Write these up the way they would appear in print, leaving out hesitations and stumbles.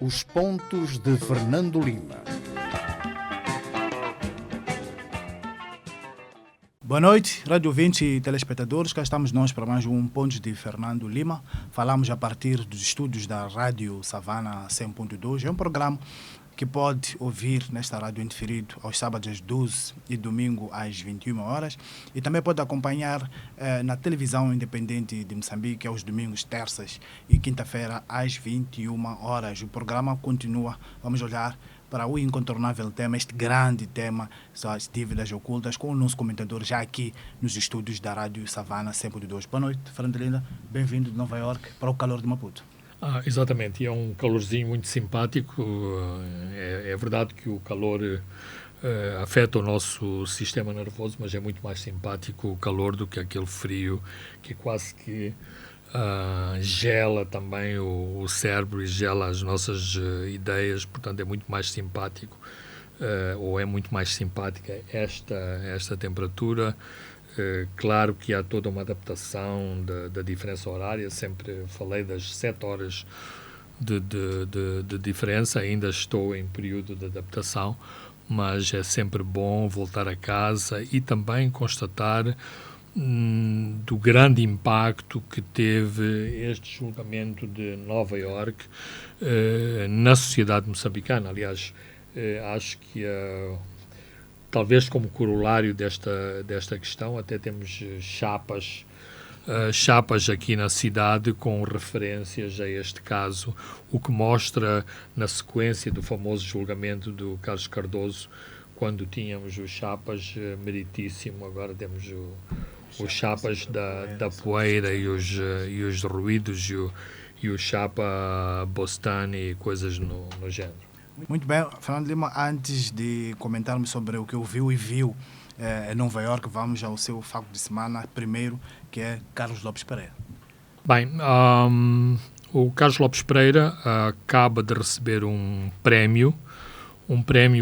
Os pontos de Fernando Lima. Boa noite, rádio ouvintes e telespectadores. Cá estamos nós para mais um Pontos de Fernando Lima. Falamos a partir dos estúdios da Rádio Savana 100.2. É um programa que pode ouvir nesta rádio indiferido aos sábados às 12 e domingo às 21 horas. E também pode acompanhar na televisão independente de Moçambique aos domingos, terças e quinta-feira às 21 horas. O programa continua. Vamos olhar para o incontornável tema, este grande tema, são as dívidas ocultas, com o nosso comentador já aqui nos estúdios da Rádio Savana 100.2. Boa noite, Fernando Lima. Bem-vindo de Nova Iorque para o calor de Maputo. Exatamente, e é um calorzinho muito simpático. É verdade que o calor afeta o nosso sistema nervoso, mas é muito mais simpático o calor do que aquele frio que quase que gela também o cérebro e gela as nossas ideias. Portanto, é muito mais simpático, ou é muito mais simpática esta temperatura. Claro que há toda uma adaptação da diferença horária. Sempre falei das 7 horas de diferença. Ainda estou em período de adaptação, mas é sempre bom voltar a casa e também constatar do grande impacto que teve este julgamento de Nova Iorque na sociedade moçambicana. Aliás, acho que talvez como corolário desta questão, até temos chapas aqui na cidade com referências a este caso, o que mostra na sequência do famoso julgamento do Carlos Cardoso, quando tínhamos os chapas meritíssimo, agora temos os chapas da poeira e os ruídos e o chapa Bostani e coisas no género. Muito bem, Fernando Lima, antes de comentarmos sobre o que ouviu e viu em Nova Iorque, vamos ao seu facto de semana, primeiro, que é Carlos Lopes Pereira. Bem, o Carlos Lopes Pereira acaba de receber um prémio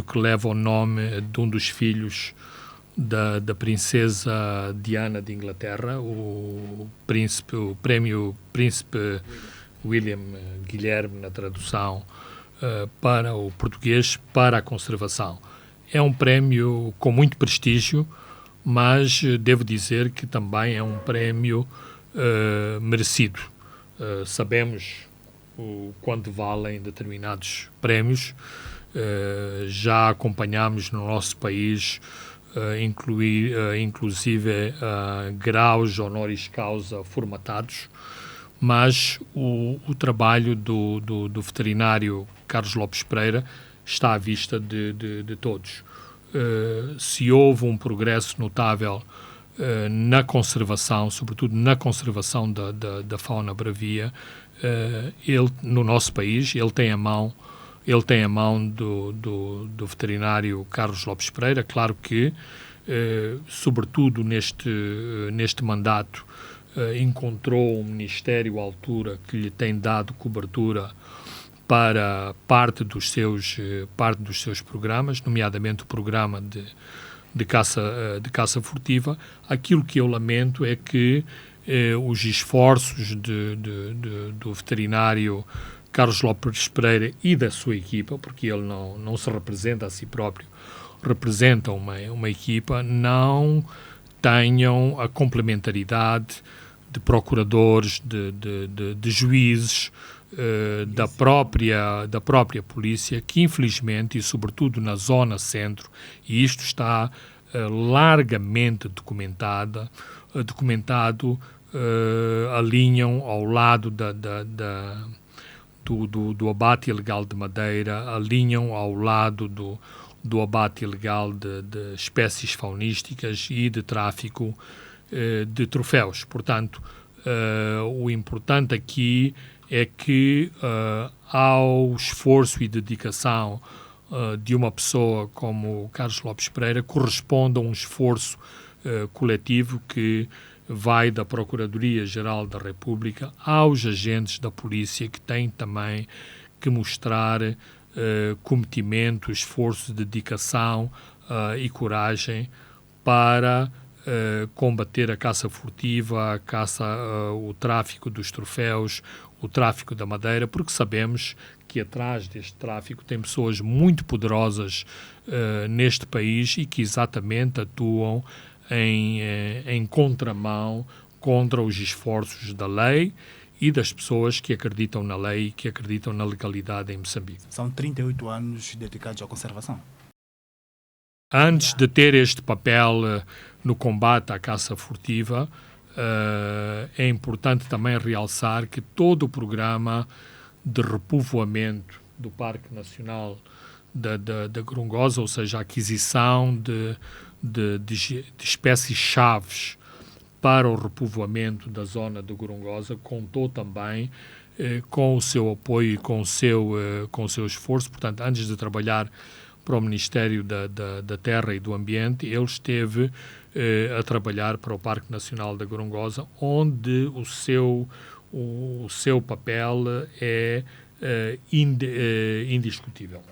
que leva o nome de um dos filhos da princesa Diana de Inglaterra, o prémio Príncipe William Guilherme, na tradução para o português, para a conservação. É um prémio com muito prestígio, mas devo dizer que também é um prémio merecido. Sabemos o quanto valem determinados prémios. Já acompanhamos no nosso país inclusive graus honoris causa formatados, mas o trabalho do veterinário Carlos Lopes Pereira está à vista de todos. Se houve um progresso notável na conservação, sobretudo na conservação da fauna bravia, ele, no nosso país, ele tem a mão do veterinário Carlos Lopes Pereira. Claro que, sobretudo neste mandato, encontrou um ministério à altura que lhe tem dado cobertura para parte dos seus programas, nomeadamente o programa de caça furtiva. Aquilo que eu lamento é que os esforços do veterinário Carlos Lopes Pereira e da sua equipa, porque ele não se representa a si próprio, representa uma equipa, não tenham a complementaridade de procuradores, de juízes, da própria polícia, que infelizmente, e sobretudo na zona centro, e isto está largamente documentado, alinham ao lado do abate ilegal de madeira, alinham ao lado do abate ilegal de espécies faunísticas e de tráfico de troféus. Portanto, o importante aqui é que ao esforço e dedicação de uma pessoa como Carlos Lopes Pereira corresponda a um esforço coletivo que vai da Procuradoria-Geral da República aos agentes da polícia, que têm também que mostrar cometimento, esforço, dedicação e coragem para combater a caça furtiva, o tráfico dos troféus, o tráfico da madeira, porque sabemos que atrás deste tráfico tem pessoas muito poderosas neste país e que exatamente atuam em contramão contra os esforços da lei e das pessoas que acreditam na lei e que acreditam na legalidade em Moçambique. São 38 anos dedicados à conservação. Antes de ter este papel no combate à caça furtiva, é importante também realçar que todo o programa de repovoamento do Parque Nacional da Gorongosa, ou seja, a aquisição de espécies chaves para o repovoamento da zona de Gorongosa, contou também com o seu apoio e com o seu esforço. Portanto, antes de trabalhar para o Ministério da Terra e do Ambiente, ele esteve a trabalhar para o Parque Nacional da Gorongosa, onde o seu papel é indiscutível.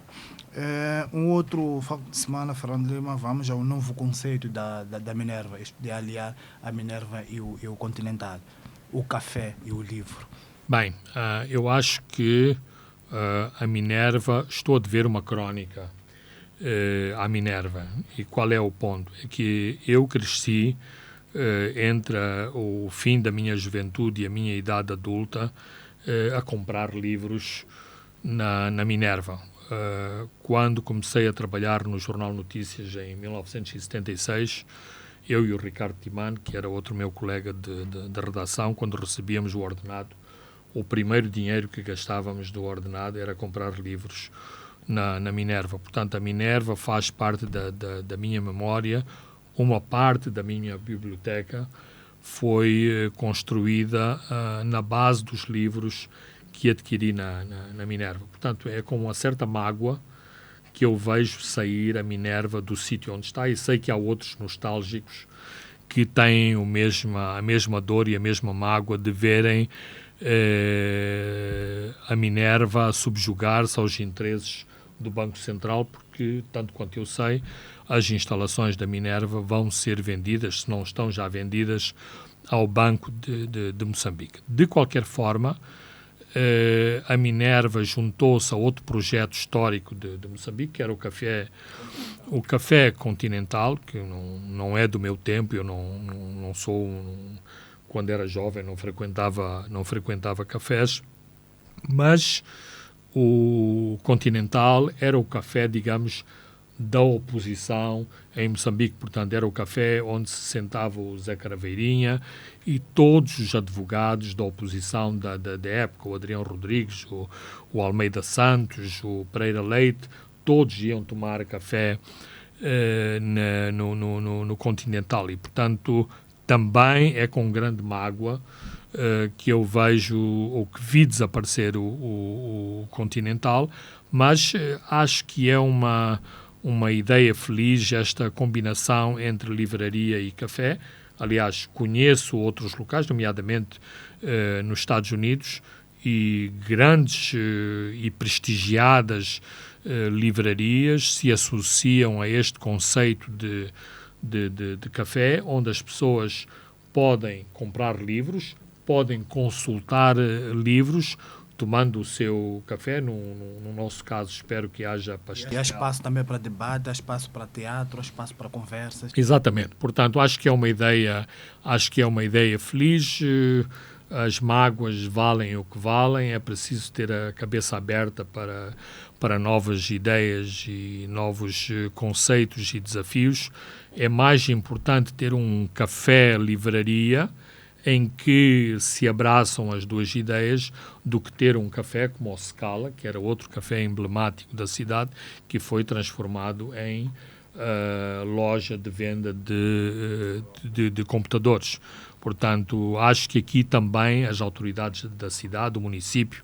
Um outro facto de semana, Fernando Lima, vamos ao novo conceito da Minerva, de aliar a Minerva e o Continental, o café e o livro. Bem, eu acho que a Minerva, estou a dever uma crónica à Minerva. E qual é o ponto? É que eu cresci entre o fim da minha juventude e a minha idade adulta a comprar livros na Minerva. Quando comecei a trabalhar no Jornal Notícias em 1976, eu e o Ricardo Timane, que era outro meu colega de redação, quando recebíamos o ordenado, o primeiro dinheiro que gastávamos do ordenado era comprar livros na Minerva. Portanto, a Minerva faz parte da minha memória. Uma parte da minha biblioteca foi construída na base dos livros que adquiri na Minerva. Portanto, é com uma certa mágoa que eu vejo sair a Minerva do sítio onde está, e sei que há outros nostálgicos que têm a mesma dor e a mesma mágoa de verem a Minerva subjugar-se aos interesses do Banco Central, porque, tanto quanto eu sei, as instalações da Minerva vão ser vendidas, se não estão já vendidas, ao Banco de Moçambique. De qualquer forma, a Minerva juntou-se a outro projeto histórico de Moçambique, que era o Café Continental, que não é do meu tempo. Eu não sou, quando era jovem, não frequentava cafés, mas o Continental era o café, digamos, da oposição em Moçambique. Portanto, era o café onde se sentava o Zé Caraveirinha e todos os advogados da oposição da época, o Adrião Rodrigues, o Almeida Santos, o Pereira Leite, todos iam tomar café no Continental. E, portanto, também é com grande mágoa que eu vejo, ou que vi desaparecer o Continental, mas acho que é uma ideia feliz esta combinação entre livraria e café. Aliás, conheço outros locais, nomeadamente nos Estados Unidos, e grandes e prestigiadas livrarias se associam a este conceito de café, onde as pessoas podem comprar livros, podem consultar livros, tomando o seu café. No nosso caso, espero que haja pastel. E há espaço também para debate, há espaço para teatro, há espaço para conversas. Exatamente. Portanto, acho que é uma ideia feliz. As mágoas valem o que valem. É preciso ter a cabeça aberta para novas ideias e novos conceitos e desafios. É mais importante ter um café-livraria em que se abraçam as duas ideias do que ter um café como o Scala, que era outro café emblemático da cidade, que foi transformado em loja de venda de computadores. Portanto, acho que aqui também as autoridades da cidade, o município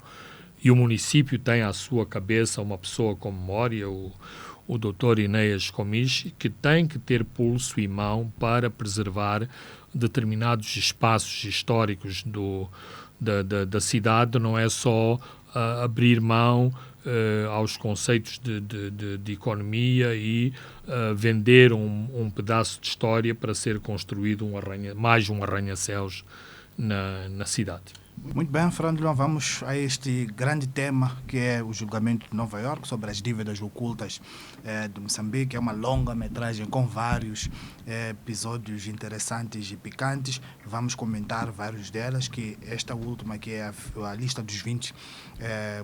tem à sua cabeça uma pessoa com memória, o Dr. Inês Comiche, que tem que ter pulso e mão para preservar determinados espaços históricos da cidade. Não é só abrir mão aos conceitos de economia e vender um pedaço de história para ser construído mais um arranha-céus na cidade. Muito bem, Fernando Lima, vamos a este grande tema que é o julgamento de Nova Iorque sobre as dívidas ocultas de Moçambique. É uma longa-metragem com vários episódios interessantes e picantes. Vamos comentar vários delas, que esta última que é a lista dos 20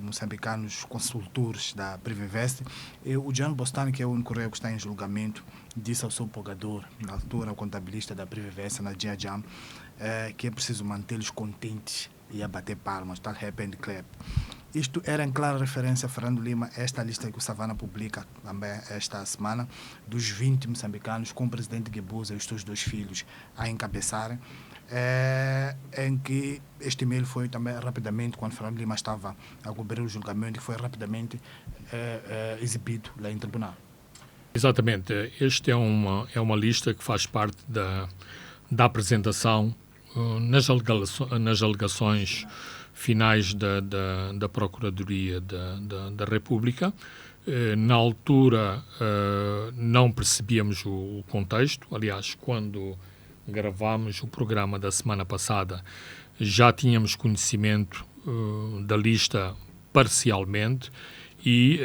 moçambicanos consultores da Privinvest. E o John Bostani, que é o único réu que está em julgamento, disse ao seu pagador, na altura o contabilista da Privinvest, na Dia Jam, que é preciso mantê-los contentes e a bater palmas, tal happy clap. Isto era em clara referência a Fernando Lima, esta lista que o Savana publica também esta semana, dos 20 moçambicanos com o presidente Guebuza e os seus 2 filhos a encabeçarem, em que este e-mail foi também rapidamente, quando Fernando Lima estava a cobrir o julgamento, foi rapidamente exibido lá em tribunal. Exatamente. Esta é uma lista que faz parte da apresentação nas alegações finais da Procuradoria da República. Na altura não percebíamos o contexto. Aliás, quando gravámos o programa da semana passada, já tínhamos conhecimento da lista parcialmente e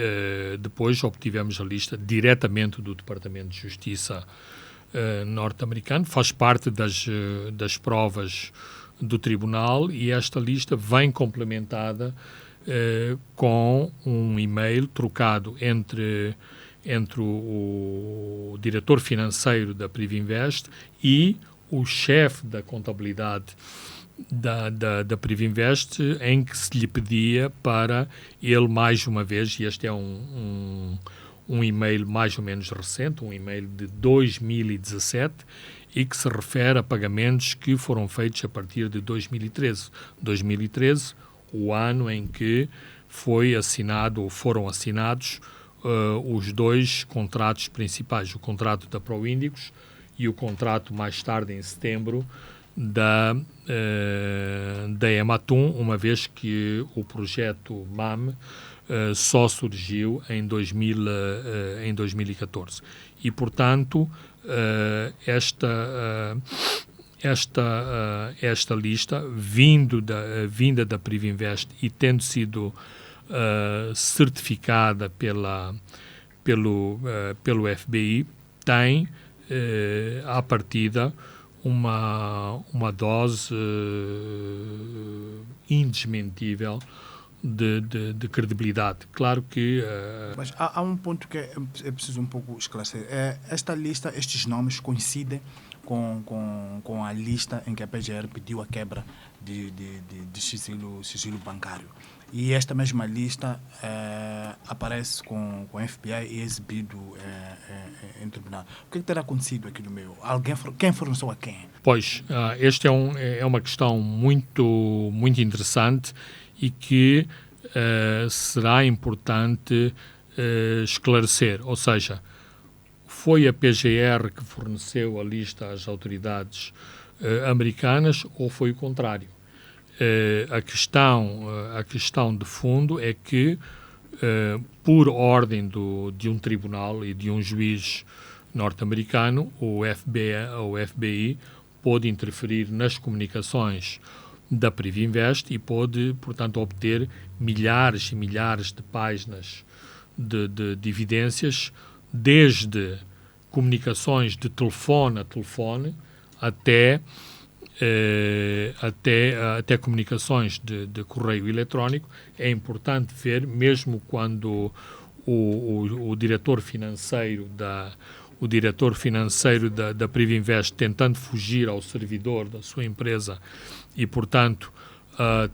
depois obtivemos a lista diretamente do Departamento de Justiça norte-americano. Faz parte das provas do tribunal e esta lista vem complementada com um e-mail trocado entre o diretor financeiro da Privinvest e o chefe da contabilidade da Privinvest, em que se lhe pedia para ele, mais uma vez, e este é um e-mail mais ou menos recente, um e-mail de 2017, e que se refere a pagamentos que foram feitos a partir de 2013. 2013, o ano em que foi assinado ou foram assinados os 2 contratos principais, o contrato da Proíndicos e o contrato mais tarde, em setembro, da Ematum, uma vez que o projeto MAM só surgiu em 2014. E, portanto, esta lista, vinda da Privinvest e tendo sido certificada pelo FBI, tem, à partida, uma dose indesmentível de credibilidade. Claro que... Mas há um ponto que é preciso um pouco esclarecer. Esta lista, estes nomes coincidem com a lista em que a PGR pediu a quebra de sigilo bancário. E esta mesma lista aparece com o FBI e é exibido em tribunal. O que terá acontecido aqui no meio? Quem forneceu a quem? Pois, esta é uma questão muito, muito interessante e que será importante esclarecer. Ou seja, foi a PGR que forneceu a lista às autoridades americanas ou foi o contrário? A questão de fundo é que, por ordem de um tribunal e de um juiz norte-americano, o FBI pôde interferir nas comunicações da Privinvest e pôde, portanto, obter milhares e milhares de páginas de evidências, desde comunicações de telefone a telefone até comunicações de correio eletrónico. É importante ver, mesmo quando o diretor financeiro da Privinvest, tentando fugir ao servidor da sua empresa e, portanto,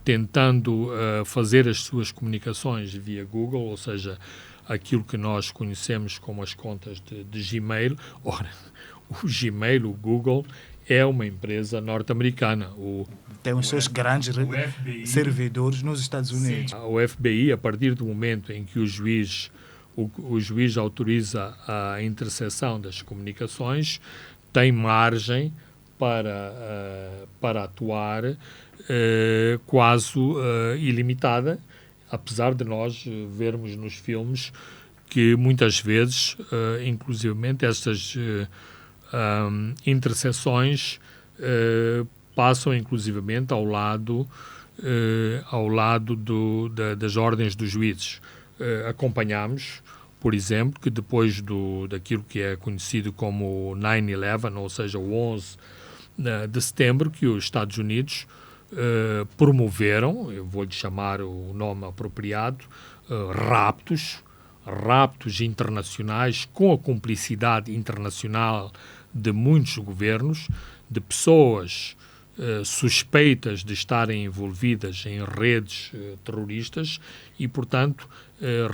tentando fazer as suas comunicações via Google, ou seja, aquilo que nós conhecemos como as contas de Gmail. Ora, o Gmail, o Google, é uma empresa norte-americana. Tem os seus grandes servidores nos Estados Unidos. Sim, o FBI, a partir do momento em que o juiz autoriza a interseção das comunicações, tem margem para atuar quase ilimitada, apesar de nós vermos nos filmes que muitas vezes, inclusivamente, estas interseções passam inclusivamente ao lado das ordens dos juízes. Acompanhamos, por exemplo, que depois daquilo que é conhecido como 9/11, ou seja, o 11 de setembro, que os Estados Unidos promoveram, eu vou-lhe chamar o nome apropriado, raptos internacionais com a cumplicidade internacional de muitos governos, de pessoas suspeitas de estarem envolvidas em redes terroristas e, portanto,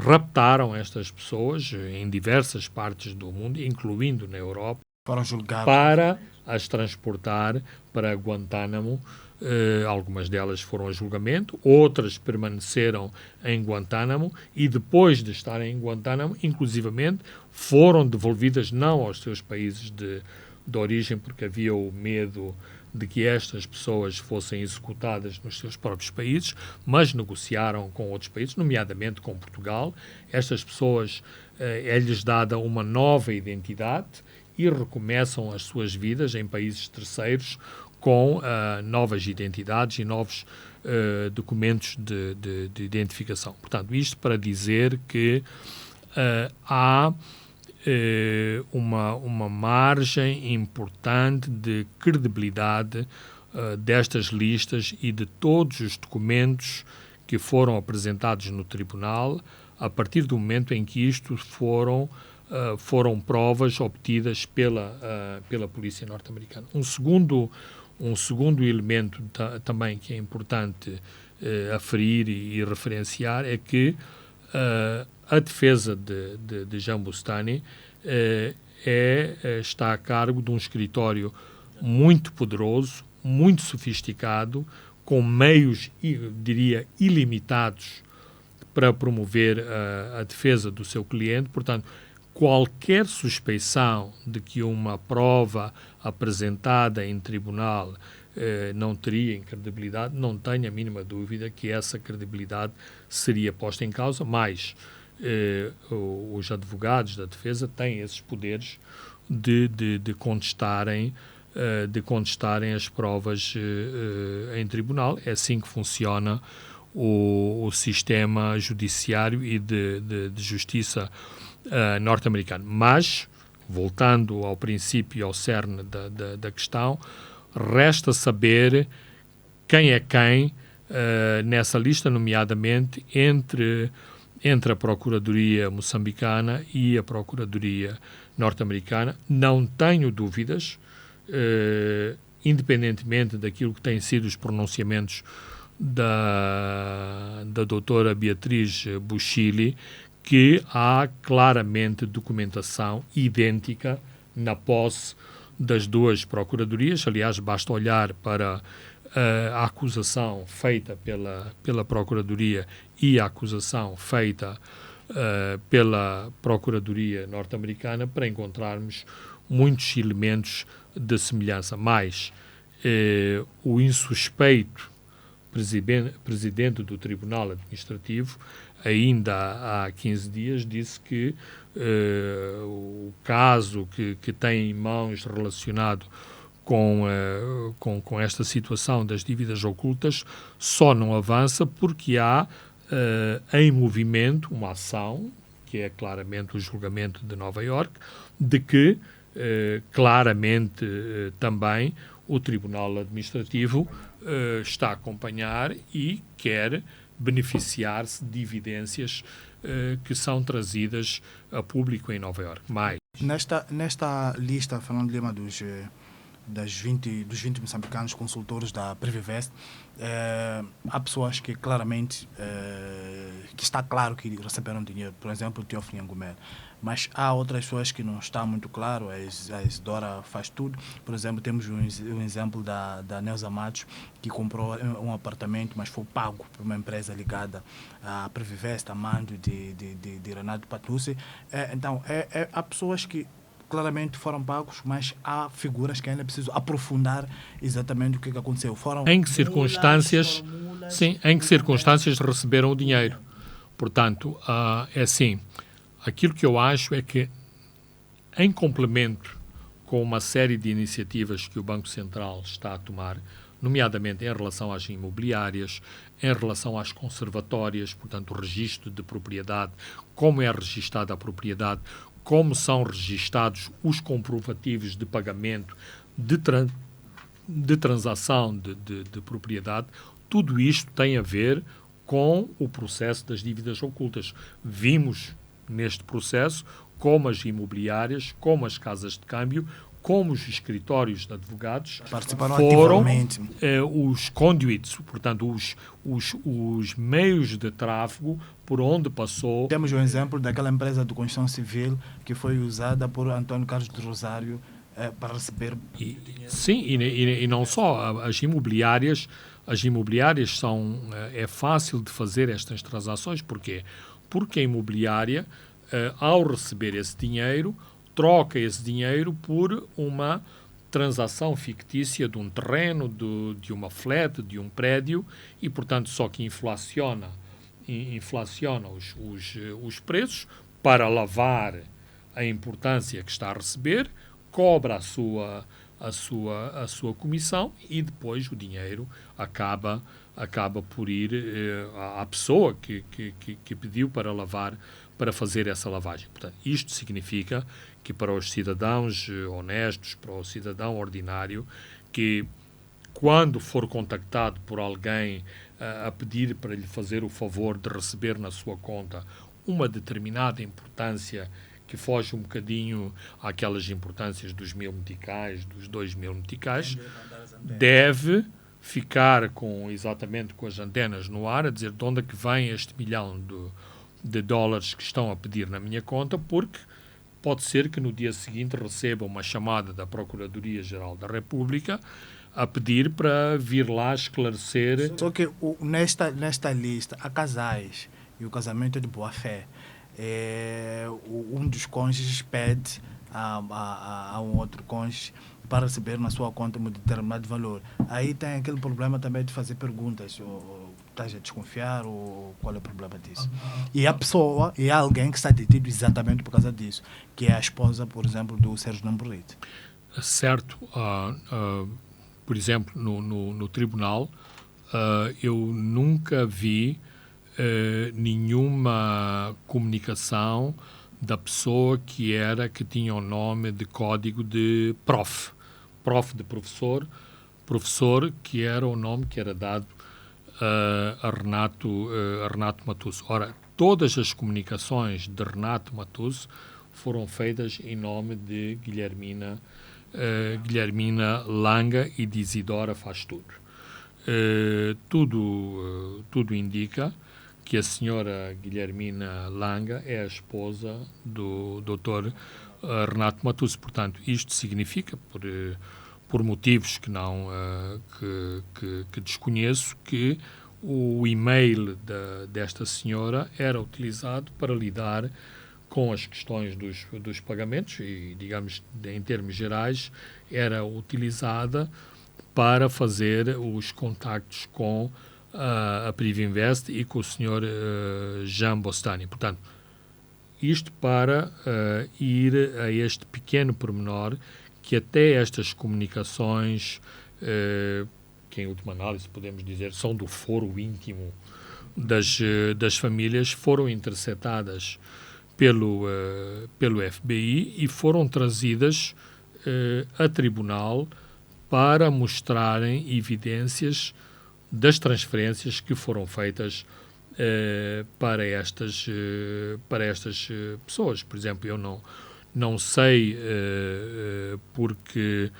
raptaram estas pessoas em diversas partes do mundo, incluindo na Europa, Foram julgados. para as transportar para Guantánamo. Algumas delas foram a julgamento, outras permaneceram em Guantánamo e depois de estarem em Guantánamo, inclusivamente, foram devolvidas não aos seus países de origem, porque havia o medo de que estas pessoas fossem executadas nos seus próprios países, mas negociaram com outros países, nomeadamente com Portugal. Estas pessoas é-lhes dada uma nova identidade e recomeçam as suas vidas em países terceiros com novas identidades e novos documentos de identificação. Portanto, isto para dizer que há uma margem importante de credibilidade destas listas e de todos os documentos que foram apresentados no tribunal a partir do momento em que isto foram provas obtidas pela polícia norte-americana. Um segundo elemento também que é importante aferir e referenciar é que a defesa de Jean Boustany está a cargo de um escritório muito poderoso, muito sofisticado, com meios, diria, ilimitados para promover a defesa do seu cliente. Portanto, qualquer suspeição de que uma prova apresentada em tribunal não teria credibilidade, não tenho a mínima dúvida que essa credibilidade seria posta em causa, mas os advogados da defesa têm esses poderes de contestarem as provas em tribunal. É assim que funciona o sistema judiciário e de justiça norte-americano. Mas, voltando ao princípio e ao cerne da questão, resta saber quem é quem nessa lista, nomeadamente entre a Procuradoria moçambicana e a Procuradoria norte-americana. Não tenho dúvidas, independentemente daquilo que têm sido os pronunciamentos da doutora Beatriz Buchili, que há claramente documentação idêntica na posse das duas procuradorias. Aliás, basta olhar para a acusação feita pela Procuradoria e a acusação feita pela Procuradoria norte-americana para encontrarmos muitos elementos de semelhança. Mas o insuspeito presidente do Tribunal Administrativo, ainda há 15 dias, disse que o caso que tem em mãos relacionado com esta situação das dívidas ocultas só não avança porque há em movimento uma ação, que é claramente o julgamento de Nova Iorque, de que claramente também o Tribunal Administrativo está a acompanhar e quer beneficiar-se de evidências que são trazidas a público em Nova Iorque. Mais. Nesta lista, Fernando Lima, dos 20 moçambicanos consultores da Previvest, há pessoas que claramente, que está claro que receberam dinheiro, por exemplo, o Teófilo Nhangumele, mas há outras pessoas que não está muito claro. A Isidora faz tudo. Por exemplo, temos um exemplo da Neuza Matos, que comprou um apartamento, mas foi pago por uma empresa ligada à Previvest, a mando de Renato Patucci. Então, há pessoas que claramente foram pagos, mas há figuras que ainda precisam aprofundar exatamente o que aconteceu. Em que circunstâncias, sim, em que circunstâncias receberam o dinheiro? Portanto, é assim, aquilo que eu acho é que, em complemento com uma série de iniciativas que o Banco Central está a tomar, nomeadamente em relação às imobiliárias, em relação às conservatórias, portanto, o registro de propriedade, como é registada a propriedade, como são registados os comprovativos de pagamento, de transação de propriedade, tudo isto tem a ver com o processo das dívidas ocultas. Vimos neste processo como as imobiliárias, como as casas de câmbio, como os escritórios de advogados Participaram foram ativamente. os conduits, portanto, os meios de tráfego por onde passou. Temos o exemplo daquela empresa de construção civil que foi usada por António Carlos de Rosário para receber. Sim, e não só. As imobiliárias são. É fácil de fazer estas transações. Porquê? Porque a imobiliária, ao receber esse dinheiro, troca esse dinheiro por uma transação fictícia de um terreno, de uma flat, de um prédio, e, portanto, só que inflaciona os preços para lavar a importância que está a receber, cobra a sua comissão e depois o dinheiro acaba por ir à pessoa que pediu para fazer essa lavagem. Portanto, isto significa que para os cidadãos honestos, para o cidadão ordinário, que quando for contactado por alguém a pedir para lhe fazer o favor de receber na sua conta uma determinada importância que foge um bocadinho àquelas importâncias dos 1.000 meticais, dos 2.000 meticais, deve ficar exatamente com as antenas no ar, a dizer de onde é que vem este milhão de dólares que estão a pedir na minha conta, porque pode ser que no dia seguinte receba uma chamada da Procuradoria-Geral da República a pedir para vir lá esclarecer. Só que nesta lista há casais e o casamento é de boa-fé. Um dos cônjuges pede a um outro cônjuge para receber na sua conta um determinado valor. Aí tem aquele problema também de fazer perguntas. Estás a desconfiar ou qual é o problema disso? E a pessoa, e há alguém que está detido exatamente por causa disso, que é a esposa, por exemplo, do Sérgio Namborrite. Certo. Por exemplo, no tribunal, eu nunca vi nenhuma comunicação da pessoa que tinha o nome de código de prof de professor, que era o nome que era dado a Renato Matoso. Ora, todas as comunicações de Renato Matoso foram feitas em nome de Guilhermina Langa e de Isidora Faz Tudo. Tudo indica que a senhora Guilhermina Langa é a esposa do Dr. Renato Matoso. Portanto, isto significa, por motivos que desconheço, que o e-mail desta senhora era utilizado para lidar com as questões dos pagamentos e, digamos, em termos gerais, era utilizada para fazer os contactos com a Privinvest e com o Sr. Jean Bostani. Portanto, isto para ir a este pequeno pormenor que até estas comunicações, que em última análise podemos dizer são do foro íntimo das famílias, foram interceptadas pelo FBI e foram trazidas a tribunal para mostrarem evidências das transferências que foram feitas para estas pessoas. Por exemplo, eu não sei porque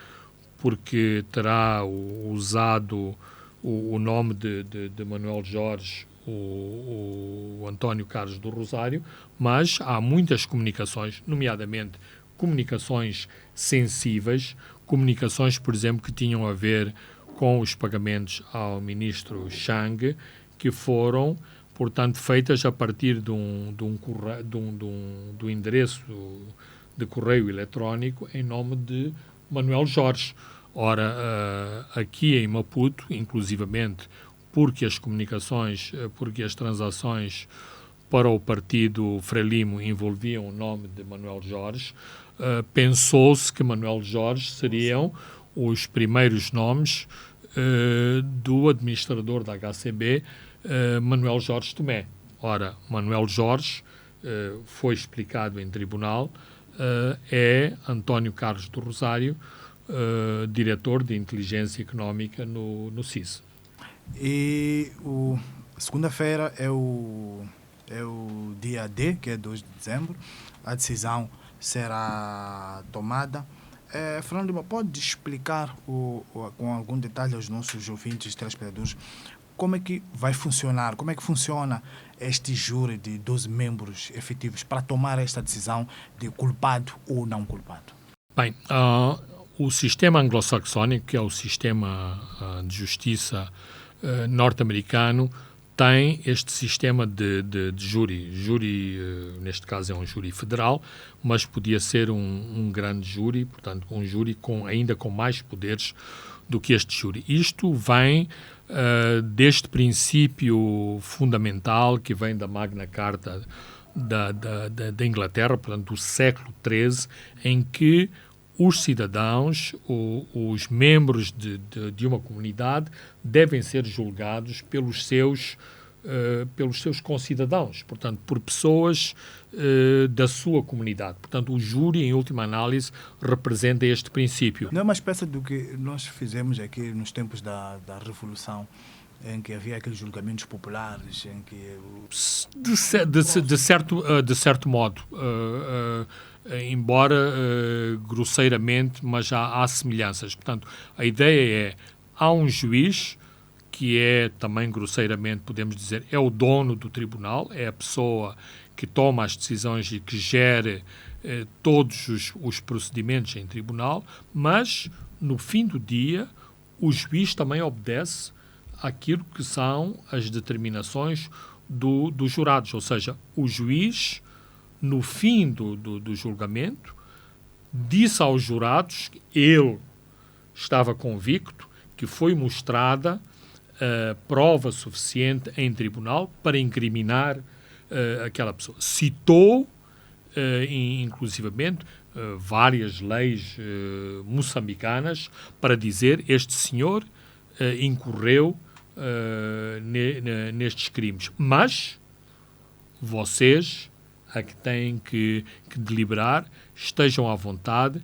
terá usado o nome de Manuel Jorge o António Carlos do Rosário, mas há muitas comunicações, nomeadamente comunicações sensíveis, comunicações, por exemplo, que tinham a ver com os pagamentos ao ministro Chang, que foram, portanto, feitas a partir do endereço de correio eletrónico em nome de Manuel Jorge. Ora, aqui em Maputo, inclusivamente, porque as transações para o partido Frelimo envolviam o nome de Manuel Jorge, pensou-se que Manuel Jorge seriam os primeiros nomes do administrador da HCB, Manuel Jorge Tomé. Ora, Manuel Jorge, foi explicado em tribunal, é António Carlos do Rosário, diretor de inteligência económica no CIS. E segunda-feira é o dia D, que é 2 de dezembro. A decisão será tomada. Fernando Lima, pode explicar com algum detalhe aos nossos ouvintes, telespectadores, como é que vai funcionar, como é que funciona este júri de 12 membros efetivos para tomar esta decisão de culpado ou não culpado? Bem, o sistema anglo-saxónico, que é o sistema de justiça norte-americano, tem este sistema de júri. Júri, neste caso, é um júri federal, mas podia ser um grande júri, portanto, um júri ainda com mais poderes do que este júri. Isto vem deste princípio fundamental que vem da Magna Carta da Inglaterra, portanto, do século XIII, em que os cidadãos, os membros de uma comunidade, devem ser julgados pelos seus concidadãos, portanto, por pessoas da sua comunidade. Portanto, o júri, em última análise, representa este princípio. Não é uma espécie do que nós fizemos aqui nos tempos da Revolução, em que havia aqueles julgamentos populares, em que... De certo modo, embora grosseiramente, mas há semelhanças. Portanto, a ideia é, há um juiz que é também grosseiramente, podemos dizer, é o dono do tribunal, é a pessoa que toma as decisões e que gere todos os procedimentos em tribunal, mas, no fim do dia, o juiz também obedece àquilo que são as determinações dos jurados, ou seja, o juiz, no fim do julgamento, disse aos jurados que ele estava convicto que foi mostrada prova suficiente em tribunal para incriminar aquela pessoa. Citou, inclusivamente, várias leis moçambicanas para dizer este senhor incorreu nestes crimes. Mas vocês, a que têm que deliberar, estejam à vontade,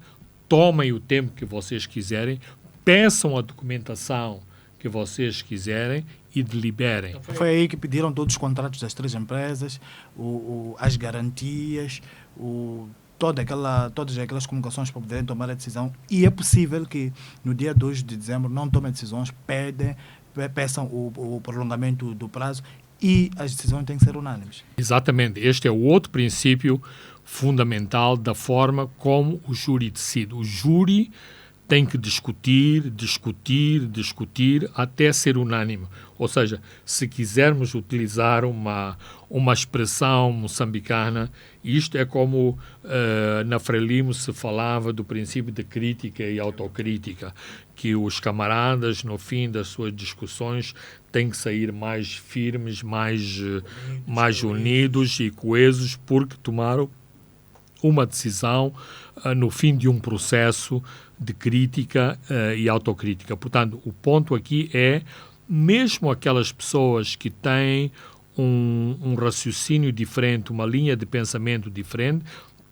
tomem o tempo que vocês quiserem, peçam a documentação que vocês quiserem e deliberem. Foi aí que pediram todos os contratos das 3 empresas, as garantias, todas aquelas comunicações para poderem tomar a decisão. E é possível que no dia 2 de dezembro não tomem decisões, peçam o prolongamento do prazo e as decisões têm que ser unânimes. Exatamente. Este é o outro princípio fundamental da forma como o júri decide. O júri tem que discutir até ser unânime. Ou seja, se quisermos utilizar uma expressão moçambicana, isto é como na Frelimo se falava do princípio de crítica e autocrítica, que os camaradas, no fim das suas discussões, têm que sair mais firmes, mais unidos e coesos, porque tomaram uma decisão no fim de um processo de crítica e autocrítica. Portanto, o ponto aqui é, mesmo aquelas pessoas que têm um raciocínio diferente, uma linha de pensamento diferente,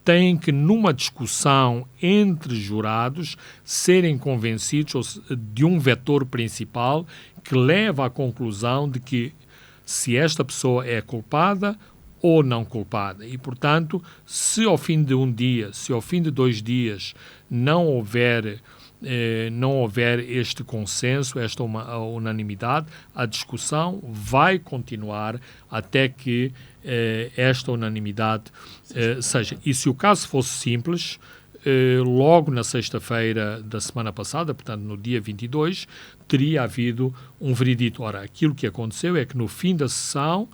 têm que, numa discussão entre jurados, serem convencidos de um vetor principal que leva à conclusão de que se esta pessoa é culpada ou não culpada. E, portanto, se ao fim de um dia, se ao fim de 2 dias não houver este consenso, esta unanimidade, a discussão vai continuar até que esta unanimidade seja. E se o caso fosse simples, logo na sexta-feira da semana passada, portanto no dia 22, teria havido um veredito. Ora, aquilo que aconteceu é que no fim da sessão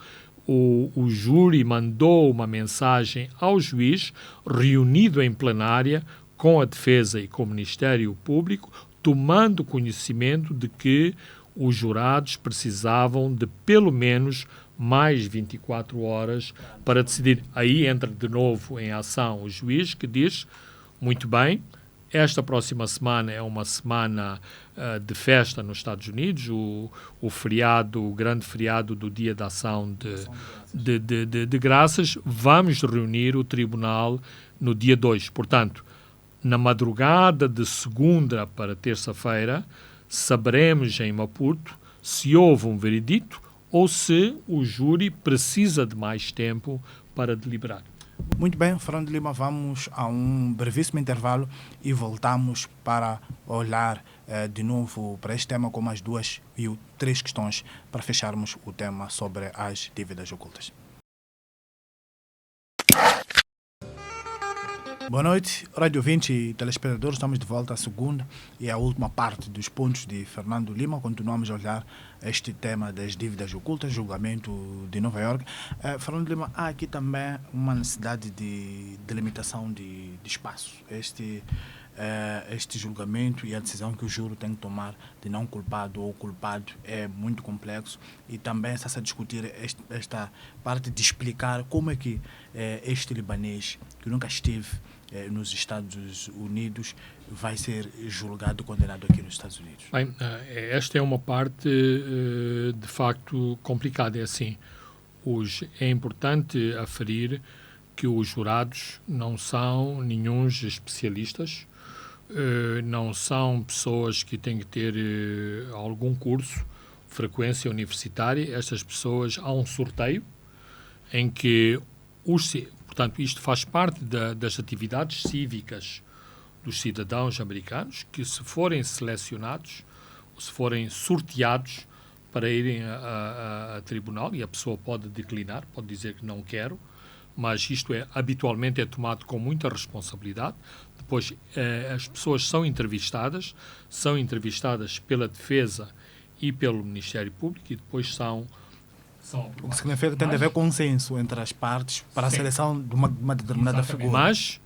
o júri mandou uma mensagem ao juiz, reunido em plenária com a defesa e com o Ministério Público, tomando conhecimento de que os jurados precisavam de pelo menos mais 24 horas para decidir. Aí entra de novo em ação o juiz que diz, muito bem, esta próxima semana é uma semana de festa nos Estados Unidos, o feriado, o grande feriado do Dia da Ação de Graças. Vamos reunir o tribunal no dia 2. Portanto, na madrugada de segunda para terça-feira, saberemos em Maputo se houve um veredito ou se o júri precisa de mais tempo para deliberar. Muito bem, Fernando Lima, vamos a um brevíssimo intervalo e voltamos para olhar de novo para este tema com mais 2 e 3 questões para fecharmos o tema sobre as dívidas ocultas. Boa noite, Rádio ouvinte e telespectadores. Estamos de volta à segunda e à última parte dos pontos de Fernando Lima. Continuamos a olhar este tema das dívidas ocultas, julgamento de Nova Iorque. Fernando Lima, há aqui também uma necessidade de delimitação de espaço. Este julgamento e a decisão que o júri tem que tomar de não culpado ou culpado é muito complexo e também está-se a discutir esta parte de explicar como é que este libanês, que nunca esteve nos Estados Unidos, vai ser julgado e condenado aqui nos Estados Unidos. Bem, esta é uma parte de facto complicada. É assim, é importante aferir que os jurados não são nenhuns especialistas, não são pessoas que têm que ter algum curso, frequência universitária. Estas pessoas, há um sorteio em que portanto, isto faz parte das atividades cívicas dos cidadãos americanos que, se forem selecionados, ou se forem sorteados para irem a tribunal, e a pessoa pode declinar, pode dizer que não quero, mas isto habitualmente é tomado com muita responsabilidade. Depois, as pessoas são entrevistadas pela defesa e pelo Ministério Público e depois são o que significa que tem de haver consenso entre as partes para a seleção de uma determinada figura. Mas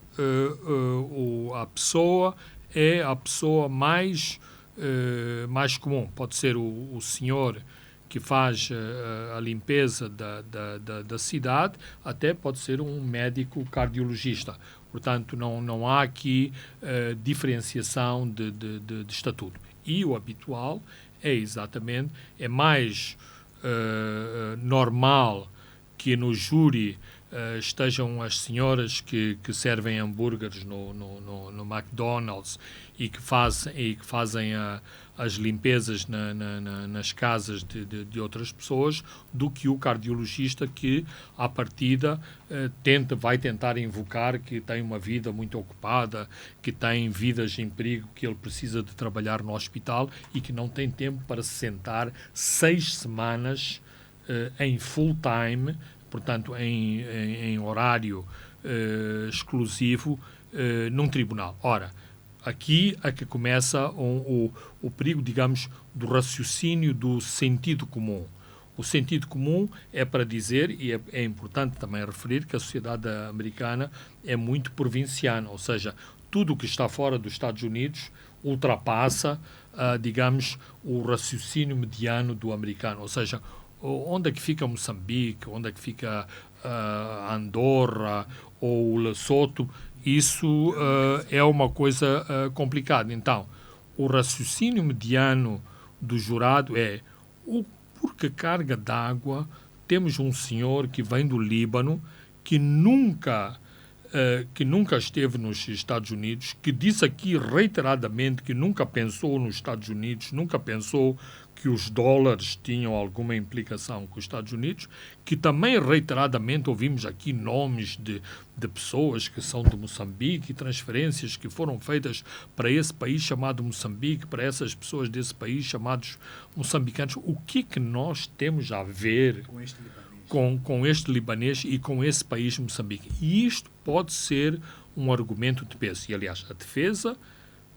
a pessoa é a pessoa mais comum. Pode ser o senhor que faz a limpeza da cidade, até pode ser um médico cardiologista. Portanto, não há aqui diferenciação de estatuto. E o habitual é mais normal que no júri estejam as senhoras que servem hambúrgueres no McDonald's e que fazem as limpezas nas casas de outras pessoas, do que o cardiologista que, à partida, vai tentar invocar que tem uma vida muito ocupada, que tem vidas em perigo, que ele precisa de trabalhar no hospital e que não tem tempo para se sentar 6 semanas em full time, portanto, em horário exclusivo num tribunal. Ora, aqui é que começa o perigo, digamos, do raciocínio do sentido comum. O sentido comum é para dizer, e é importante também referir, que a sociedade americana é muito provinciana, ou seja, tudo o que está fora dos Estados Unidos ultrapassa, digamos, o raciocínio mediano do americano, ou seja, onde é que fica Moçambique, onde é que fica Andorra ou Lesoto, isso é uma coisa complicada. Então, o raciocínio mediano do jurado é por que carga d'água temos um senhor que vem do Líbano, que nunca esteve nos Estados Unidos, que disse aqui reiteradamente que nunca pensou nos Estados Unidos, nunca pensou que os dólares tinham alguma implicação com os Estados Unidos, que também reiteradamente ouvimos aqui nomes de pessoas que são de Moçambique e transferências que foram feitas para esse país chamado Moçambique, para essas pessoas desse país chamados moçambicanos. O que nós temos a ver com este libanês e com esse país Moçambique? E isto pode ser um argumento de peso. E, aliás, a defesa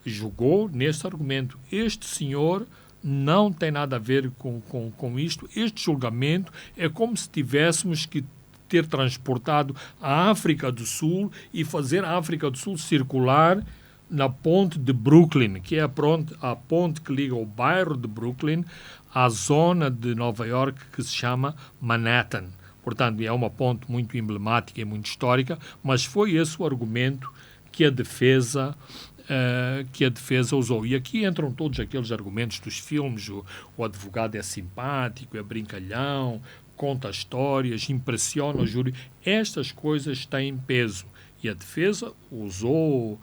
julgou neste argumento. Este senhor não tem nada a ver com isto. Este julgamento é como se tivéssemos que ter transportado a África do Sul e fazer a África do Sul circular na ponte de Brooklyn, que é a ponte que liga o bairro de Brooklyn à zona de Nova York que se chama Manhattan. Portanto, é uma ponte muito emblemática e muito histórica, mas foi esse o argumento que a defesa usou. E aqui entram todos aqueles argumentos dos filmes, o advogado é simpático, é brincalhão, conta histórias, impressiona o júri. Estas coisas têm peso. E a defesa usou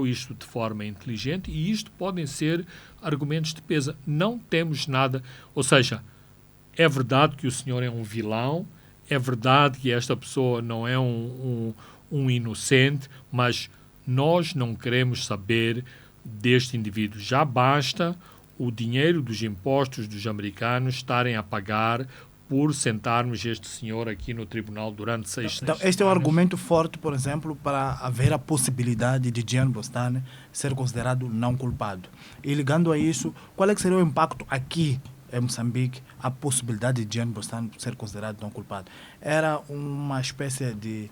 isto de forma inteligente e isto podem ser argumentos de peso. Não temos nada... Ou seja, é verdade que o senhor é um vilão, é verdade que esta pessoa não é um inocente, mas nós não queremos saber deste indivíduo. Já basta o dinheiro dos impostos dos americanos estarem a pagar por sentarmos este senhor aqui no tribunal durante 6 Então, semanas. este é um argumento forte, por exemplo, para haver a possibilidade de Gian Bostane ser considerado não culpado. E ligando a isso, qual é que seria o impacto aqui em Moçambique, a possibilidade de Gian Bostane ser considerado não culpado? Era uma espécie de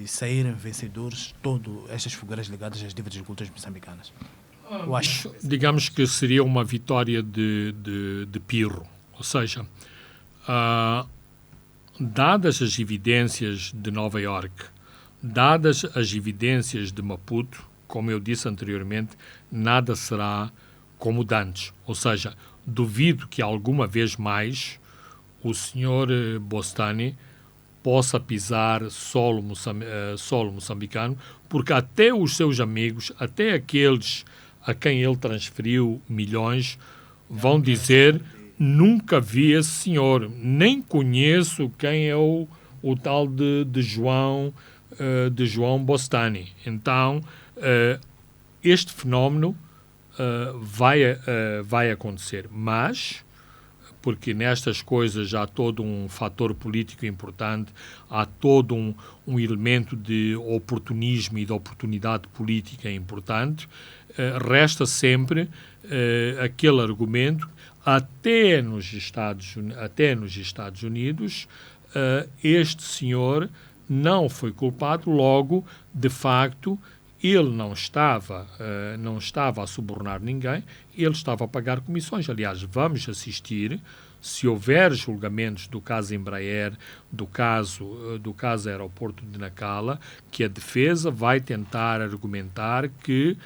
saírem vencedores todas estas fogueiras ligadas às dívidas ocultas moçambicanas? Eu acho. Digamos que seria uma vitória de Pirro. Ou seja, dadas as evidências de Nova Iorque, dadas as evidências de Maputo, como eu disse anteriormente, nada será como dantes. Ou seja, duvido que alguma vez mais o senhor Bostane possa pisar solo moçambicano, porque até os seus amigos, até aqueles a quem ele transferiu milhões, vão dizer: nunca vi esse senhor, nem conheço quem é o tal de João Bostane. Então, este fenómeno vai acontecer, mas porque nestas coisas há todo um fator político importante, há todo um elemento de oportunismo e de oportunidade política importante, resta sempre aquele argumento, até nos Estados Unidos, este senhor não foi culpado, logo, de facto, ele não estava a subornar ninguém, ele estava a pagar comissões. Aliás, vamos assistir, se houver julgamentos do caso Embraer, do caso Aeroporto de Nacala, que a defesa vai tentar argumentar que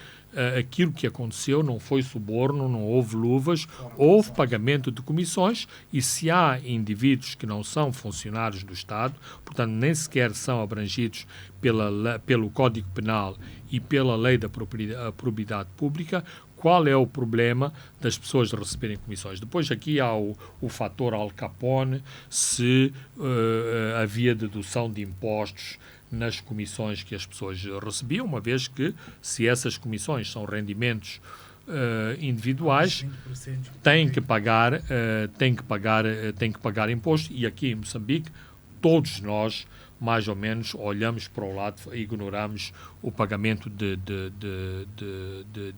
aquilo que aconteceu não foi suborno, não houve luvas, houve pagamento de comissões, e se há indivíduos que não são funcionários do Estado, portanto nem sequer são abrangidos pelo Código Penal e pela Lei da Probidade Pública, qual é o problema das pessoas receberem comissões? Depois aqui há o fator Al Capone, se havia dedução de impostos nas comissões que as pessoas recebiam, uma vez que, se essas comissões são rendimentos individuais, têm que pagar imposto. E aqui em Moçambique, todos nós, mais ou menos, olhamos para o lado e ignoramos o pagamento de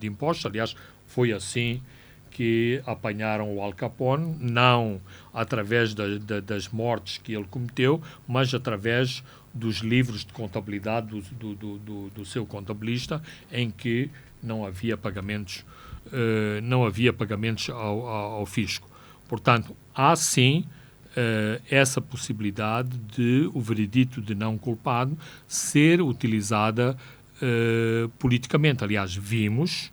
impostos. Aliás, foi assim que apanharam o Al Capone, não através das mortes que ele cometeu, mas através dos livros de contabilidade do seu contabilista, em que não havia pagamentos ao fisco. Portanto, há sim essa possibilidade de o veredito de não culpado ser utilizada politicamente. Aliás, vimos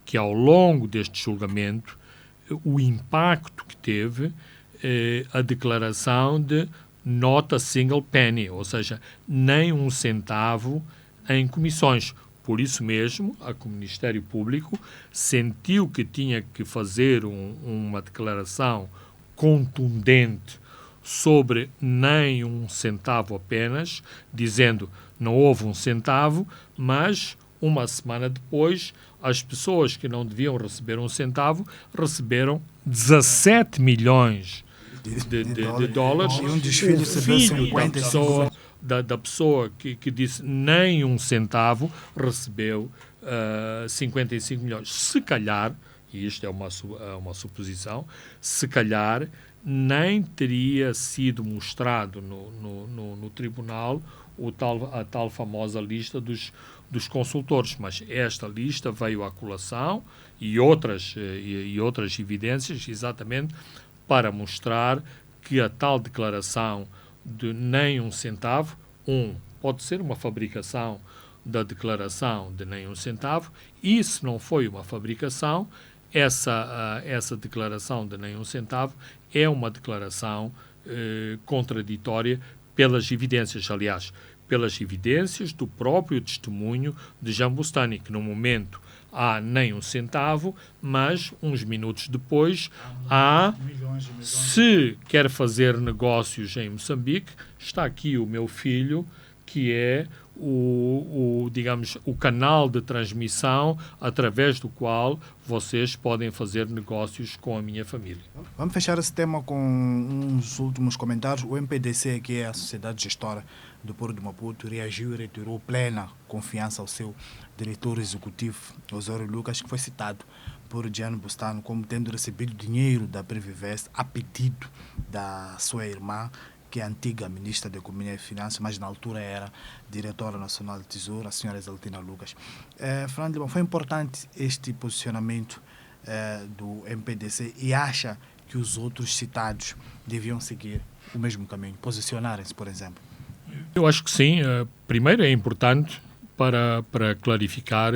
que ao longo deste julgamento o impacto que teve a declaração de not a single penny, ou seja, nem um centavo em comissões. Por isso mesmo, o Ministério Público sentiu que tinha que fazer uma declaração contundente sobre nem um centavo apenas, dizendo não houve um centavo, mas uma semana depois as pessoas que não deviam receber um centavo receberam 17 milhões de dólares. E um desfile O filho da pessoa que disse nem um centavo recebeu 55 milhões. Se calhar, e isto é uma suposição, se calhar nem teria sido mostrado no tribunal a tal famosa lista dos dos consultores, mas esta lista veio à colação e outras evidências exatamente para mostrar que a tal declaração de nem um centavo, pode ser uma fabricação da declaração de nem um centavo, e se não foi uma fabricação, essa declaração de nem um centavo é uma declaração contraditória pelas evidências, aliás, pelas evidências do próprio testemunho de Jean Bustani, que no momento há nem um centavo, mas uns minutos depois se quer fazer negócios em Moçambique, está aqui o meu filho, que é digamos, o canal de transmissão através do qual vocês podem fazer negócios com a minha família. Vamos fechar esse tema com uns últimos comentários. O MPDC, que é a Sociedade Gestora do Porto de Maputo, reagiu e retirou plena confiança ao seu diretor executivo, Osório Lucas, que foi citado por Jean Bustani como tendo recebido dinheiro da Previvest a pedido da sua irmã, que é a antiga ministra da Economia e Finanças, mas na altura era diretora nacional do Tesouro, a senhora Exaltina Lucas. Fernando Lima, foi importante este posicionamento do MPDC e acha que os outros citados deviam seguir o mesmo caminho, posicionarem-se, por exemplo? Eu acho que sim. Primeiro é importante para clarificar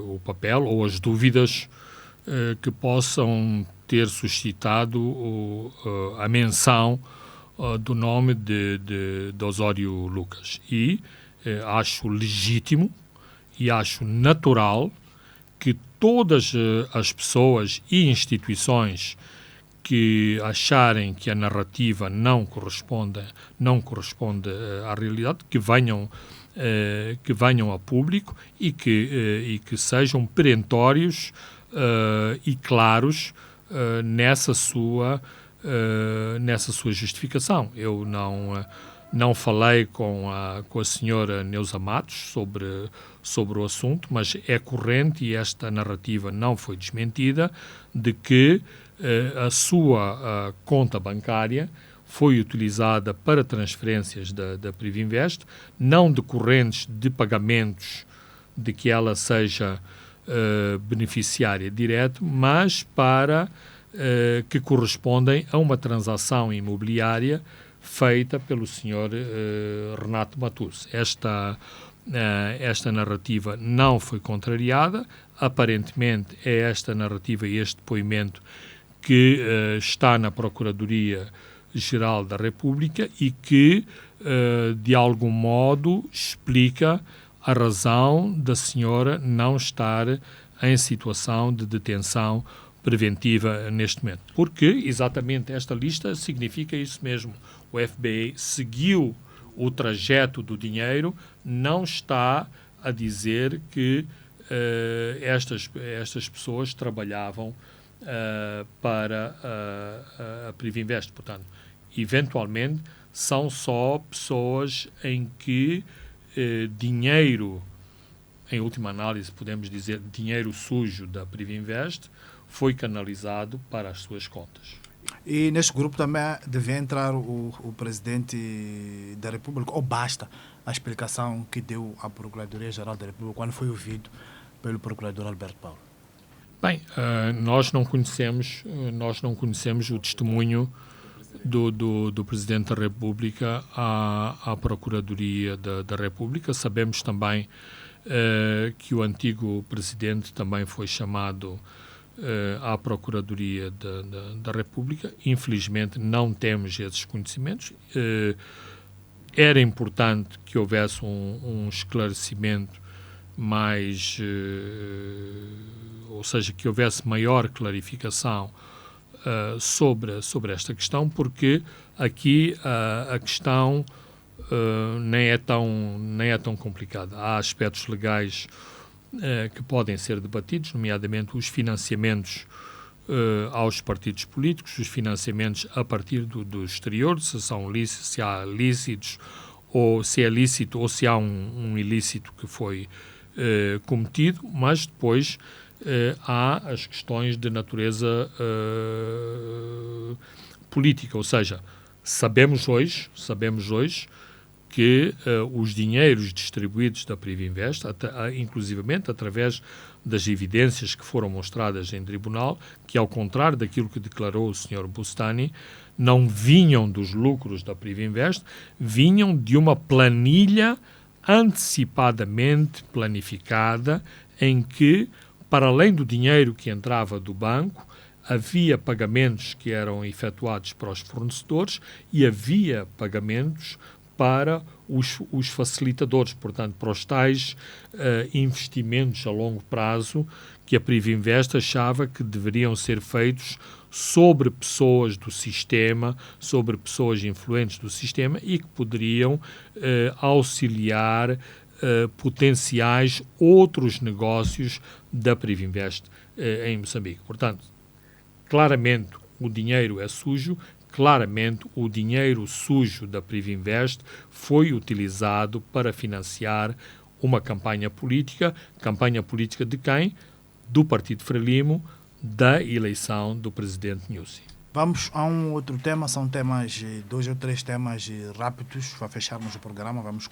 o papel ou as dúvidas que possam ter suscitado a menção do nome de Osório Lucas. E acho legítimo e acho natural que todas as pessoas e instituições que acharem que a narrativa não corresponde à realidade, que venham a público e que sejam perentórios e claros nessa sua justificação. Eu não falei com a senhora Neusa Matos sobre o assunto, mas é corrente, e esta narrativa não foi desmentida, de que a sua conta bancária foi utilizada para transferências da Privinvest, não decorrentes de pagamentos de que ela seja beneficiária direta, mas para que correspondem a uma transação imobiliária feita pelo Sr. Renato Matus. Esta narrativa não foi contrariada. Aparentemente é esta narrativa e este depoimento que está na Procuradoria-Geral da República e que, de algum modo, explica a razão da senhora não estar em situação de detenção preventiva neste momento. Porque exatamente esta lista significa isso mesmo. O FBI seguiu o trajeto do dinheiro, não está a dizer que estas pessoas trabalhavam para a Privinvest. Portanto, eventualmente, são só pessoas em que dinheiro, em última análise, podemos dizer, dinheiro sujo da Privinvest, foi canalizado para as suas contas. E neste grupo também deve entrar o presidente da República, ou basta a explicação que deu à Procuradoria-Geral da República quando foi ouvido pelo procurador Alberto Paulo? Bem, nós não conhecemos o testemunho do Presidente da República à Procuradoria da República. Sabemos também que o antigo Presidente também foi chamado à Procuradoria da República. Infelizmente não temos esses conhecimentos. Era importante que houvesse um esclarecimento mais, ou seja, que houvesse maior clarificação sobre esta questão, porque aqui a questão nem é tão complicada. Há aspectos legais que podem ser debatidos, nomeadamente os financiamentos aos partidos políticos, os financiamentos a partir do exterior, se são lícitos, se há lícitos, ou se é lícito, ou se há um ilícito que foi cometido, mas depois há as questões de natureza política, ou seja, sabemos hoje que os dinheiros distribuídos da Privinvest, inclusivamente através das evidências que foram mostradas em tribunal, que ao contrário daquilo que declarou o Sr. Bustani, não vinham dos lucros da Privinvest, vinham de uma planilha antecipadamente planificada em que, para além do dinheiro que entrava do banco, havia pagamentos que eram efetuados para os fornecedores e havia pagamentos para os facilitadores, portanto, para os tais investimentos a longo prazo que a Privinvest achava que deveriam ser feitos sobre pessoas do sistema, sobre pessoas influentes do sistema e que poderiam auxiliar potenciais outros negócios da Privinvest em Moçambique. Portanto, claramente o dinheiro é sujo, claramente o dinheiro sujo da Privinvest foi utilizado para financiar uma campanha política de quem? Do Partido Frelimo, da eleição do presidente Nyusi. Vamos a um outro tema, são temas, 2 ou 3 temas rápidos para fecharmos o programa. Vamos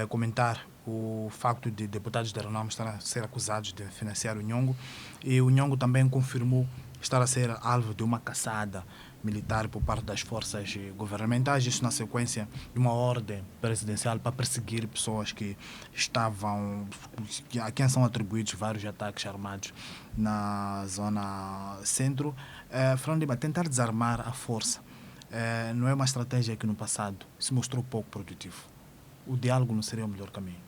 comentar o facto de deputados da Renamo estarem a ser acusados de financiar o Nhongo, e o Nhongo também confirmou estar a ser alvo de uma caçada militar por parte das forças governamentais, isso na sequência de uma ordem presidencial para perseguir pessoas que estavam, a quem são atribuídos vários ataques armados na zona centro. Fernando Lima, tentar desarmar a força não é uma estratégia que no passado se mostrou pouco produtivo. O diálogo não seria o melhor caminho?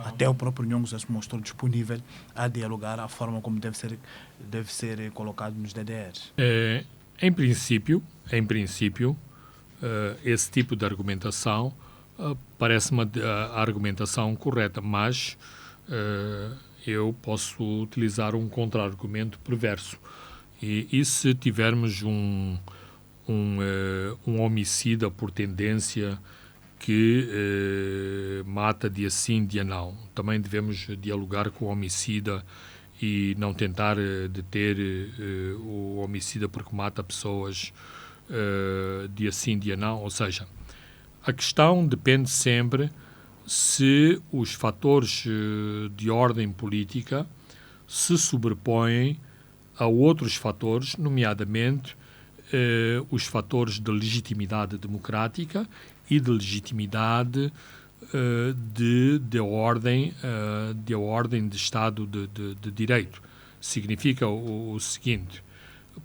Até o próprio Nhongo já se mostrou disponível a dialogar a forma como deve ser colocado nos DDRs. Em princípio, esse tipo de argumentação parece-me a argumentação correta, mas eu posso utilizar um contra-argumento perverso. E se tivermos um homicida por tendência que mata dia sim, dia não, também devemos dialogar com o homicida e não tentar deter o homicida porque mata pessoas dia sim, dia não. Ou seja, a questão depende sempre se os fatores de ordem política se sobrepõem a outros fatores, nomeadamente os fatores de legitimidade democrática e de legitimidade de ordem de Estado de Direito. Significa o seguinte: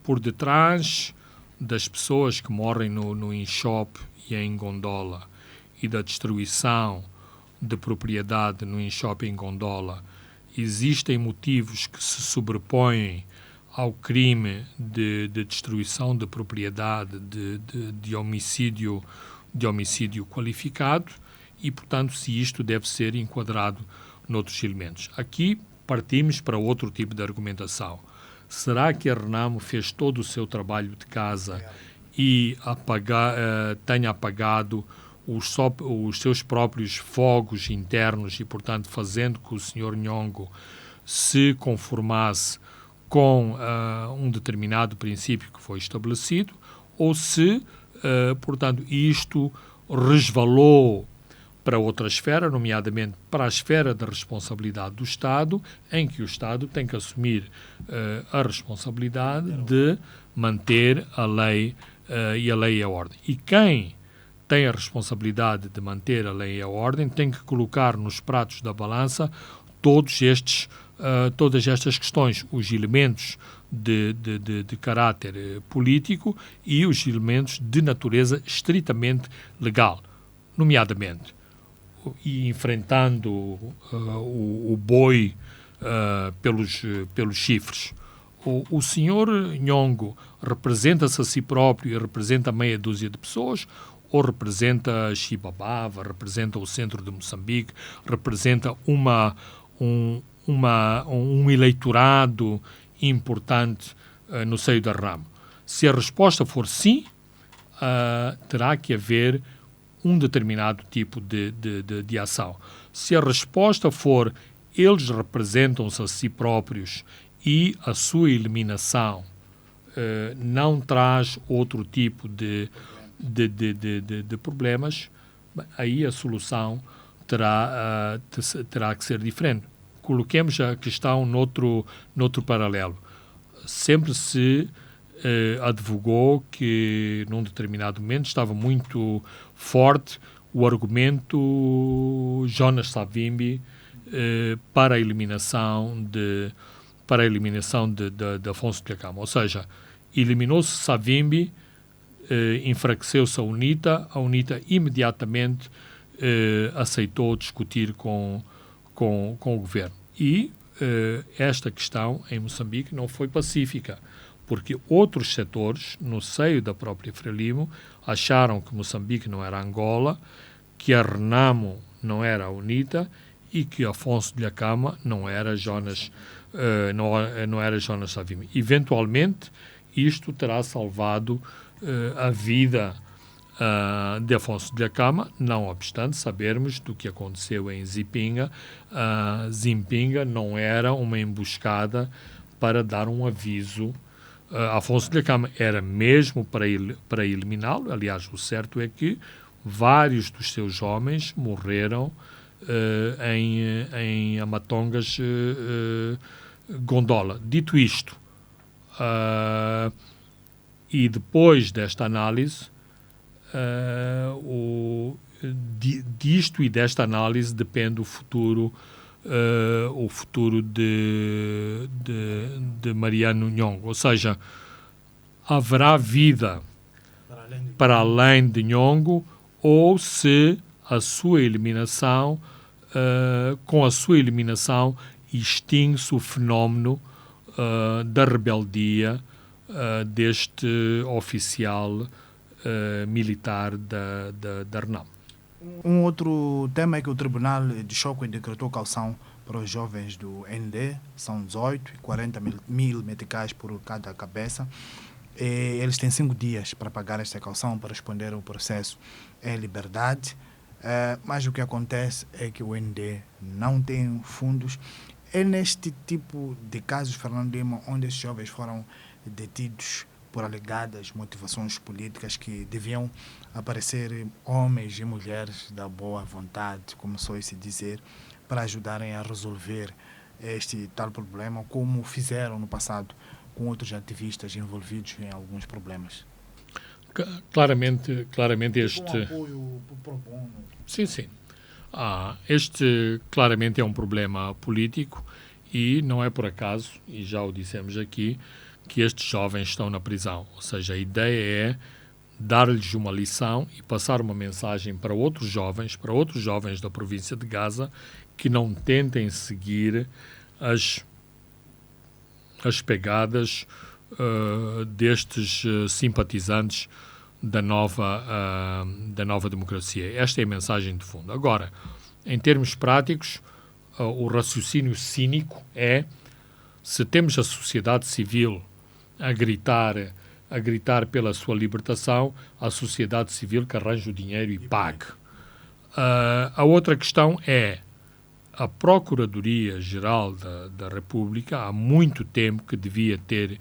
por detrás das pessoas que morrem no Inshop e em Gondola e da destruição de propriedade no Inshop e em Gondola, existem motivos que se sobrepõem ao crime de destruição de propriedade, de homicídio qualificado, e, portanto, se isto deve ser enquadrado noutros elementos. Aqui partimos para outro tipo de argumentação. Será que a Renamo fez todo o seu trabalho de casa e tenha apagado os seus próprios fogos internos e, portanto, fazendo que o Sr. Nhongo se conformasse com um determinado princípio que foi estabelecido, ou se, portanto, isto resvalou para outra esfera, nomeadamente para a esfera da responsabilidade do Estado, em que o Estado tem que assumir a responsabilidade de manter a lei e a lei e a ordem. E quem tem a responsabilidade de manter a lei e a ordem tem que colocar nos pratos da balança todas estas questões, os elementos de caráter político e os elementos de natureza estritamente legal, nomeadamente, e enfrentando o boi pelos chifres. O senhor Nhongo representa-se a si próprio e representa meia dúzia de pessoas, ou representa Chibabava, representa o centro de Moçambique, representa um eleitorado importante no seio da Renamo? Se a resposta for sim, terá que haver um determinado tipo de ação. Se a resposta for eles representam-se a si próprios e a sua eliminação não traz outro tipo de problemas, bem, aí a solução terá que ser diferente. Coloquemos a questão noutro paralelo. Sempre se advogou que, num determinado momento, estava muito forte o argumento Jonas Savimbi para a eliminação de Afonso Dhlakama. Ou seja, eliminou-se Savimbi, enfraqueceu-se a UNITA imediatamente aceitou discutir com o governo. E esta questão em Moçambique não foi pacífica, porque outros setores, no seio da própria Frelimo, acharam que Moçambique não era Angola, que a Renamo não era a UNITA e que Afonso Dhlakama não era Jonas Savimbi. Eventualmente, isto terá salvado a vida de Afonso Dhlakama, não obstante sabermos do que aconteceu em Zipinga. Zipinga não era uma emboscada para dar um aviso. Afonso Dhlakama era mesmo para eliminá-lo. Aliás, o certo é que vários dos seus homens morreram em Amatongas Gondola. Dito isto, e depois desta análise, disto e desta análise depende o futuro de Mariano Nhongo. Ou seja, haverá vida para além de Nhongo, ou se a sua eliminação, com a sua eliminação, extingue-se o fenómeno da rebeldia deste oficial militar da RENAM. Um outro tema é que o Tribunal de Choque decretou caução para os jovens do ND, são 18 e 40 mil meticais por cada cabeça. E eles têm 5 dias para pagar esta caução, para responder ao processo em liberdade. Mas o que acontece é que o ND não tem fundos. É neste tipo de casos, Fernando Lima, onde esses jovens foram detidos por alegadas motivações políticas, que deviam aparecer homens e mulheres da boa vontade, começou-se a dizer, para ajudarem a resolver este tal problema, como fizeram no passado com outros ativistas envolvidos em alguns problemas. Claramente este... Com apoio pro bono. Sim. Este claramente é um problema político e não é por acaso, e já o dissemos aqui, que estes jovens estão na prisão. Ou seja, a ideia é dar-lhes uma lição e passar uma mensagem para outros jovens da província de Gaza, que não tentem seguir as pegadas destes simpatizantes da nova democracia. Esta é a mensagem de fundo. Agora, em termos práticos, o raciocínio cínico é: se temos a sociedade civil a gritar pela sua libertação, a sociedade civil que arranja o dinheiro e pague. A outra questão é: a Procuradoria-Geral da República, há muito tempo que devia ter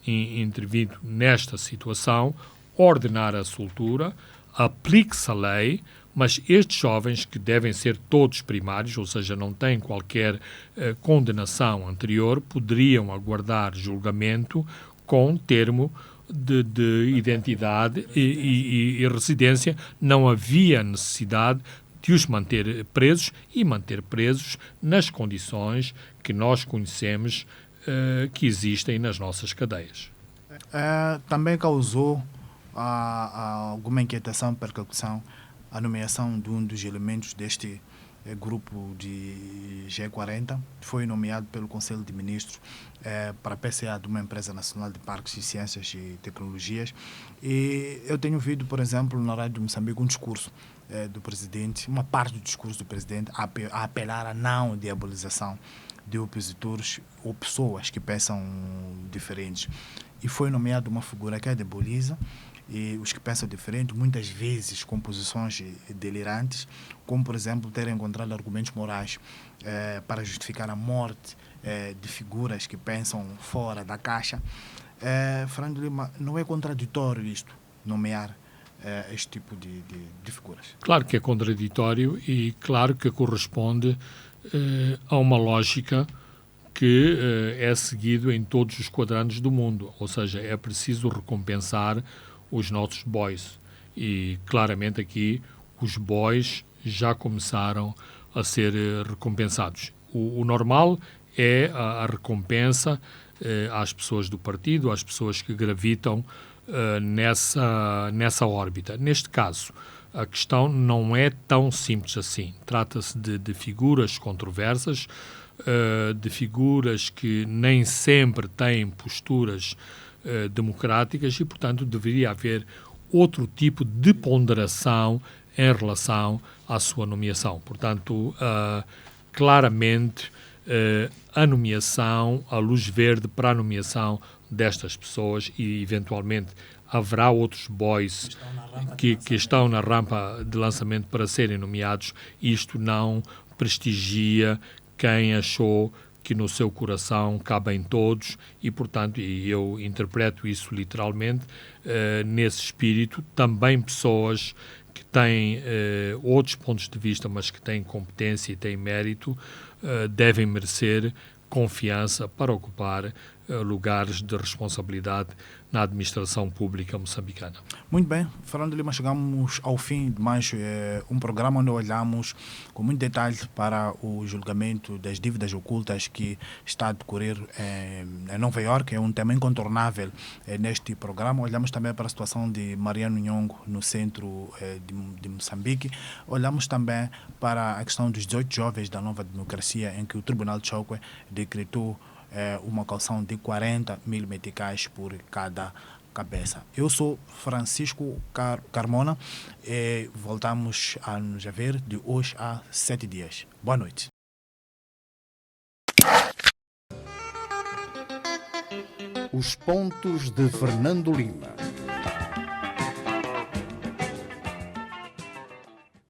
intervindo nesta situação, ordenar a soltura, aplique-se a lei, mas estes jovens, que devem ser todos primários, ou seja, não têm qualquer condenação anterior, poderiam aguardar julgamento com termo de identidade e residência. Não havia necessidade de os manter presos e manter presos nas condições que nós conhecemos que existem nas nossas cadeias. Também causou alguma inquietação, persecução, a nomeação de um dos elementos deste grupo de G40, foi nomeado pelo Conselho de Ministros para a PCA de uma empresa nacional de parques de ciências e tecnologias. E eu tenho ouvido, por exemplo, na Rádio de Moçambique, um discurso do presidente, uma parte do discurso do presidente, a apelar à não diabolização de opositores ou pessoas que pensam diferentes. E foi nomeado uma figura que a diaboliza, e os que pensam diferente, muitas vezes com posições delirantes, como, por exemplo, ter encontrado argumentos morais para justificar a morte de figuras que pensam fora da caixa. Fernando Lima, não é contraditório isto, nomear este tipo de figuras. Claro que é contraditório e claro que corresponde a uma lógica que é seguido em todos os quadrantes do mundo, ou seja, é preciso recompensar os nossos boys e claramente aqui os boys já começaram a ser recompensados. O normal é a recompensa às pessoas do partido, às pessoas que gravitam nessa órbita. Neste caso, a questão não é tão simples assim. Trata-se de figuras controversas, de figuras que nem sempre têm posturas democráticas e, portanto, deveria haver outro tipo de ponderação em relação à sua nomeação. Portanto, claramente, a nomeação, a luz verde para a nomeação destas pessoas e, eventualmente, haverá outros boys que estão na rampa de lançamento para serem nomeados. Isto não prestigia quem achou que no seu coração cabem todos e, portanto, e eu interpreto isso literalmente, nesse espírito, também pessoas que têm outros pontos de vista, mas que têm competência e têm mérito, devem merecer confiança para ocupar lugares de responsabilidade na administração pública moçambicana. Muito bem, Fernando Lima, chegamos ao fim de mais um programa onde olhamos com muito detalhe para o julgamento das dívidas ocultas que está a decorrer em Nova Iorque. É um tema incontornável neste programa. Olhamos também para a situação de Mariano Nhongo no centro de Moçambique. Olhamos também para a questão dos 18 jovens da Nova Democracia, em que o Tribunal de Chokwe decretou uma caução de 40 mil meticais por cada cabeça. Eu sou Francisco Carmona e voltamos a nos ver de hoje a 7 dias. Boa noite. Os pontos de Fernando Lima.